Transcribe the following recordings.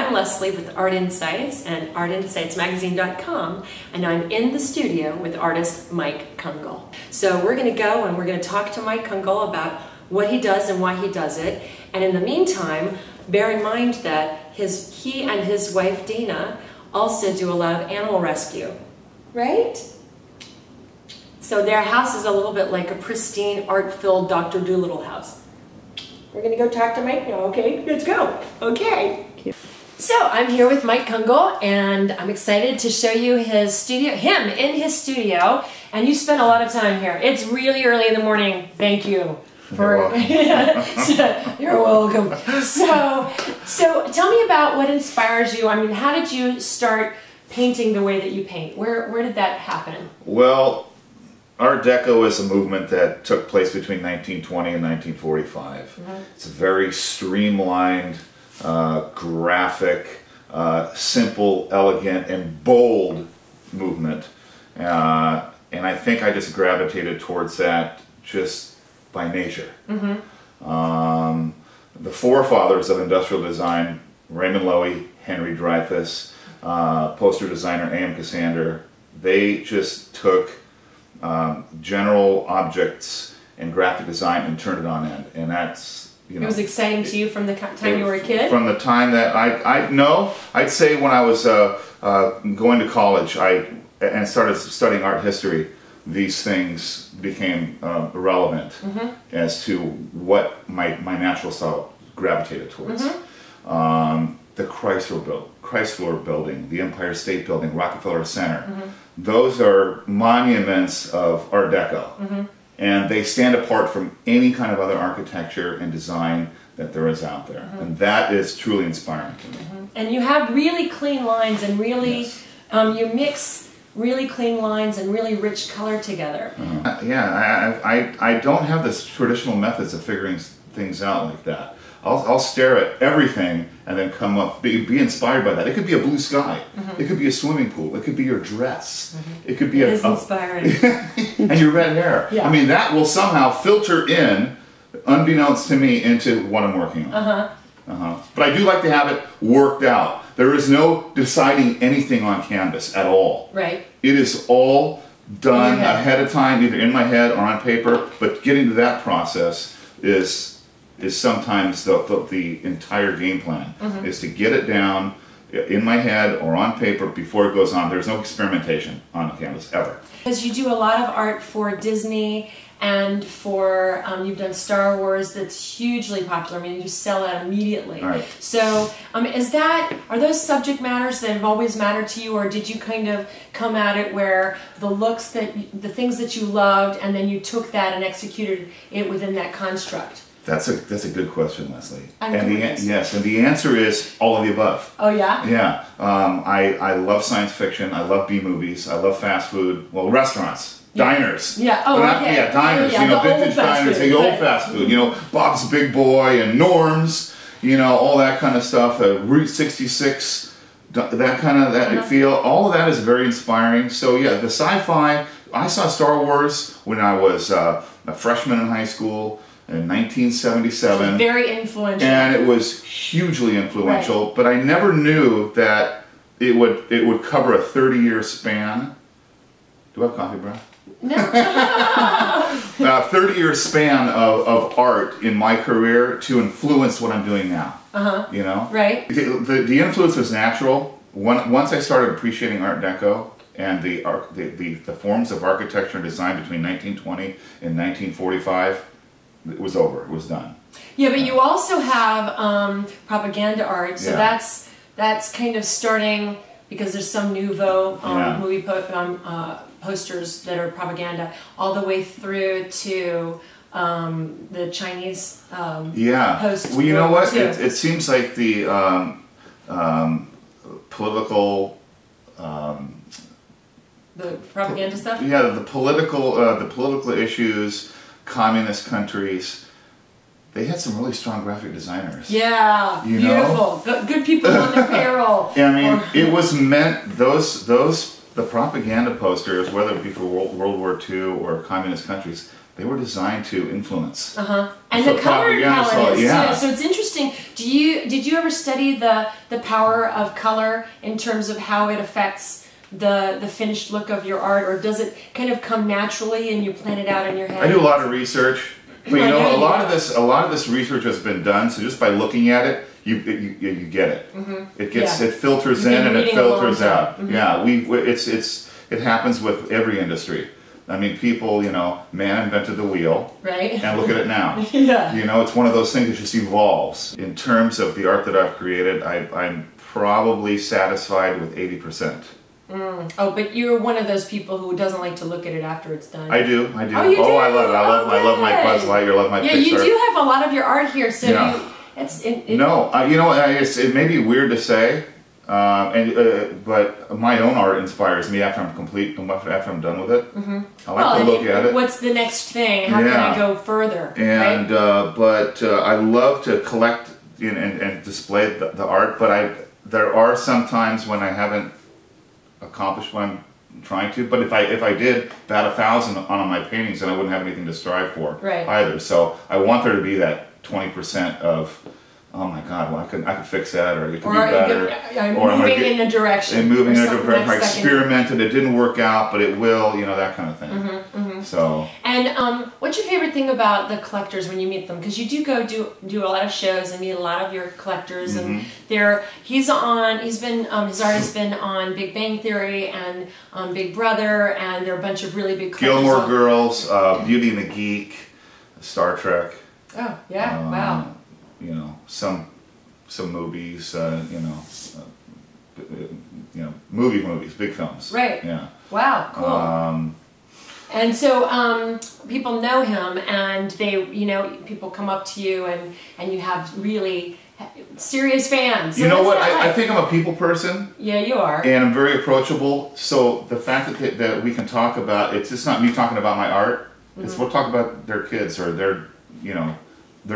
I'm Leslie with ArtInsights and ArtInsightsMagazine.com, and I'm in the studio with artist Mike Kungl. So we're going to go and we're going to talk to Mike Kungl about what he does and why he does it. And in the meantime, bear in mind that he and his wife Dina also do a lot of animal rescue, right? So their house is a little bit like a pristine, art-filled Dr. Dolittle house. We're going to go talk to Mike now, okay? Let's go. Okay. So I'm here with Mike Kungl, and I'm excited to show you his studio, him in his studio, and you spend a lot of time here. It's really early in the morning. Thank you. You're welcome. You're welcome. So tell me about what inspires you. I mean, how did you start painting the way that you paint? Where did that happen? Well, Art Deco is a movement that took place between 1920 and 1945. Mm-hmm. It's a very streamlined, graphic, simple, elegant, and bold movement. And I think I just gravitated towards that just by nature. Mm-hmm. The forefathers of industrial design, Raymond Loewy, Henry Dreyfuss, poster designer A.M. Cassander, they just took general objects and graphic design and turned it on end, and that's, you know, it was exciting to you from the time you were a kid. From the time that I'd say when I was going to college, and started studying art history, these things became irrelevant mm-hmm. as to what my natural style gravitated towards. Mm-hmm. The Chrysler Building, the Empire State Building, Rockefeller Center. Mm-hmm. Those are monuments of Art Deco. Mm-hmm. And they stand apart from any kind of other architecture and design that there is out there. Mm-hmm. And that is truly inspiring to me. Mm-hmm. And you have really clean lines and really, yes. You mix really clean lines and really rich color together. Mm-hmm. Yeah, I don't have this traditional methods of figuring things out like that. I'll stare at everything and then come up, be inspired by that. It could be a blue sky. Mm-hmm. It could be a swimming pool. It could be your dress. Mm-hmm. It could be inspiring. And your red hair. Yeah. I mean, that will somehow filter in, unbeknownst to me, into what I'm working on. Uh-huh. Uh-huh. But I do like to have it worked out. There is no deciding anything on canvas at all. Right. It is all done ahead of time, either in my head or on paper, but getting to that process is sometimes the entire game plan, mm-hmm. is to get it down in my head or on paper before it goes on. There's no experimentation on the canvas, ever. Because you do a lot of art for Disney and for, you've done Star Wars that's hugely popular. I mean, you sell that immediately. Right. So, are those subject matters that have always mattered to you, or did you kind of come at it where the things that you loved, and then you took that and executed it within that construct? That's a good question, Leslie. Yes, and the answer is all of the above. Oh yeah? Yeah. I love science fiction. I love B-movies. I love fast food. Well, restaurants, diners. Yeah. Oh, okay. Yeah, diners. Yeah, you know, vintage diners. The old fast food. You know, Bob's Big Boy and Norm's. You know, all that kind of stuff. Route 66. That kind of feel. All of that is very inspiring. So yeah, the sci-fi. I saw Star Wars when I was a freshman in high school. In 1977. Very influential. And it was hugely influential, right. But I never knew that it would cover a 30-year span. Do I have coffee breath? No. 30-year span of art in my career to influence what I'm doing now. Uh-huh. You know? Right. The influence was natural. Once I started appreciating Art Deco and the forms of architecture and design between 1920 and 1945, it was over. It was done. Yeah, but you also have propaganda art, so that's kind of starting, because there's some nouveau movie posters that are propaganda, all the way through to the Chinese post. Well, you know what? It seems like the political. The propaganda stuff. Yeah, the political issues. Communist countries, they had some really strong graphic designers. Yeah, you beautiful. Know? Good people on their payroll. I mean, it was meant, the propaganda posters, whether it be for World War II or communist countries, they were designed to influence. And the color palette is yeah. too. So it's interesting. Did you ever study the power of color in terms of how it affects the finished look of your art, or does it kind of come naturally and you plan it out in your head? I do a lot of research, but you know, a lot of this research has been done. So just by looking at it, you get it. It gets it filters in and it filters out. Yeah, it happens with every industry. I mean, people, you know, man invented the wheel, right? And look at it now. Yeah. You know, it's one of those things that just evolves. In terms of the art that I've created, I'm probably satisfied with 80%. Oh, but you're one of those people who doesn't like to look at it after it's done. I do. Oh, you do? I love my Buzz Lightyear. I love my Pixar. Pixar. You do have a lot of your art here, so yeah. You know, it may be weird to say, but my own art inspires me after after I'm done with it. I like to look at it. What's the next thing? How can I go further? And right? I love to collect and display the art, but there are some times when I haven't accomplished what I'm trying to. But if I did bat 1,000 on my paintings, then I wouldn't have anything to strive for either. So I want there to be that 20% of, oh my God, well, I could fix that, or it could be better. Or moving in a direction. And moving in a direction. I experimented, it didn't work out, but it will, you know, that kind of thing. So. And what's your favorite thing about the collectors when you meet them? Because you do go do a lot of shows and meet a lot of your collectors, and his art has been on Big Bang Theory and Big Brother, and there are a bunch of really big collectors. Gilmore Girls, Beauty and the Geek, Star Trek. Oh yeah! Wow. You know, some movies, movies, big films. Right. Yeah. Wow, cool. And so people know him, and people come up to you, and you have really serious fans. So you know what? I think I'm a people person. Yeah, you are. And I'm very approachable. So the fact that we can talk about, it's just not me talking about my art. It's we'll talk about their kids or their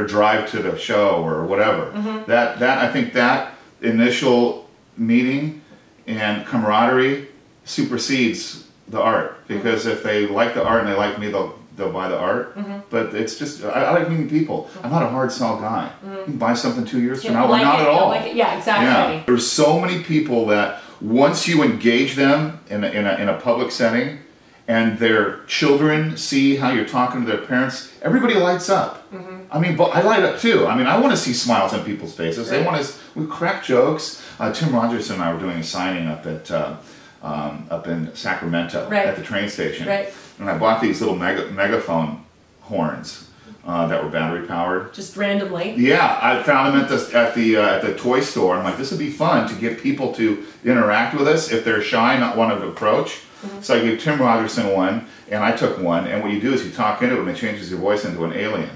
drive to the show or whatever. That I think that initial meeting and camaraderie supersedes the art, because if they like the art and they like me, they'll buy the art. But it's just, I like meeting people. I'm not a hard sell guy. You can buy something 2 years from now, or not at all. Like it. Yeah, exactly. Yeah. There's so many people that once you engage them in a public setting, and their children see how you're talking to their parents, everybody lights up. I mean, but I light up too. I mean, I want to see smiles on people's faces. They want to, we crack jokes. Tim Rogers and I were doing a signing up in Sacramento at the train station. And I bought these little megaphone horns that were battery powered. Just randomly? Yeah, I found them at the toy store. I'm like, this would be fun to get people to interact with us if they're shy, not want to approach. So I gave Tim Rogerson one, and I took one, and what you do is you talk into it, and it changes your voice into an alien.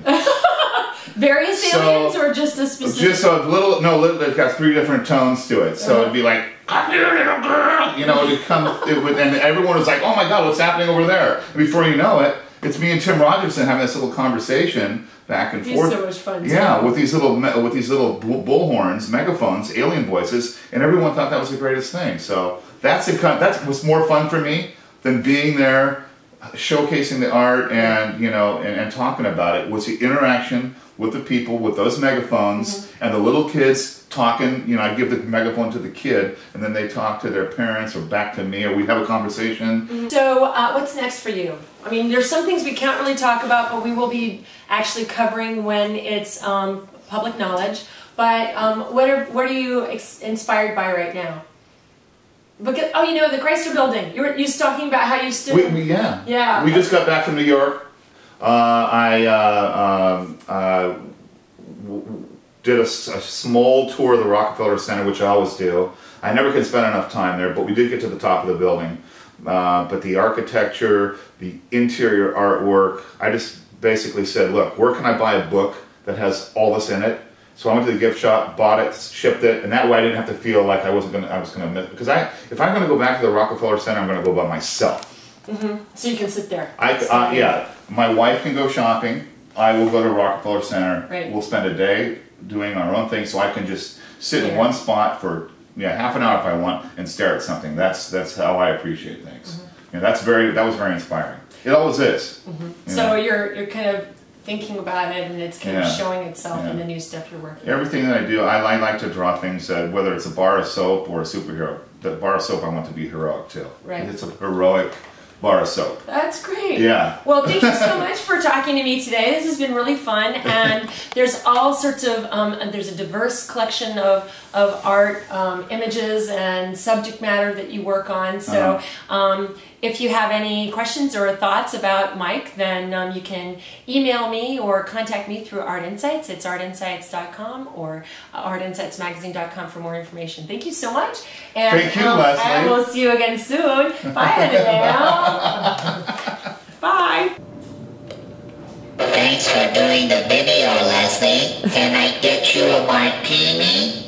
Various aliens, or just a specific? Just a little, it's got 3 different tones to it. So it'd be like, come here, little girl! You know, and everyone was like, oh my God, what's happening over there? And before you know it, it's me and Tim Rogerson having this little conversation back and forth. So much fun. Yeah, with these little bullhorns, megaphones, alien voices, and everyone thought that was the greatest thing. So that was more fun for me than being there, showcasing the art and talking about it. Was the interaction with the people with those megaphones and the little kids talking. You know, I give the megaphone to the kid, and then they talk to their parents or back to me, or we have a conversation. So what's next for you? I mean, there's some things we can't really talk about, but we will be actually covering when it's public knowledge. But what are you inspired by right now? Because, the Chrysler Building. You were talking about how you stood. Yeah. We just got back from New York. I did a small tour of the Rockefeller Center, which I always do. I never could spend enough time there, but we did get to the top of the building. But the architecture, the interior artwork, I just basically said, look, where can I buy a book that has all this in it? So I went to the gift shop, bought it, shipped it, and that way I didn't have to feel like I was gonna miss, because if I'm gonna go back to the Rockefeller Center, I'm gonna go by myself. So you can sit there. Yeah, my wife can go shopping. I will go to Rockefeller Center. Right. We'll spend a day doing our own thing, so I can just sit in one spot for half an hour if I want and stare at something. That's how I appreciate things. That was very inspiring. It always is. So you're kind of thinking about it, and it's kind of showing itself in the new stuff you're working on. Everything that I do, I like to draw things that, whether it's a bar of soap or a superhero, the bar of soap I want to be heroic too. Right. It's a heroic bar of soap. That's great. Yeah. Well, thank you so much for talking to me today. This has been really fun, and there's all sorts of, there's a diverse collection of art, images, and subject matter that you work on. So if you have any questions or thoughts about Mike, then you can email me or contact me through ArtInsights. It's artinsights.com or artinsightsmagazine.com for more information. Thank you so much. And, thank you, Leslie. And we'll see you again soon. Bye, Annabelle. Bye. Thanks for doing the video, Leslie. Can I get you a martini?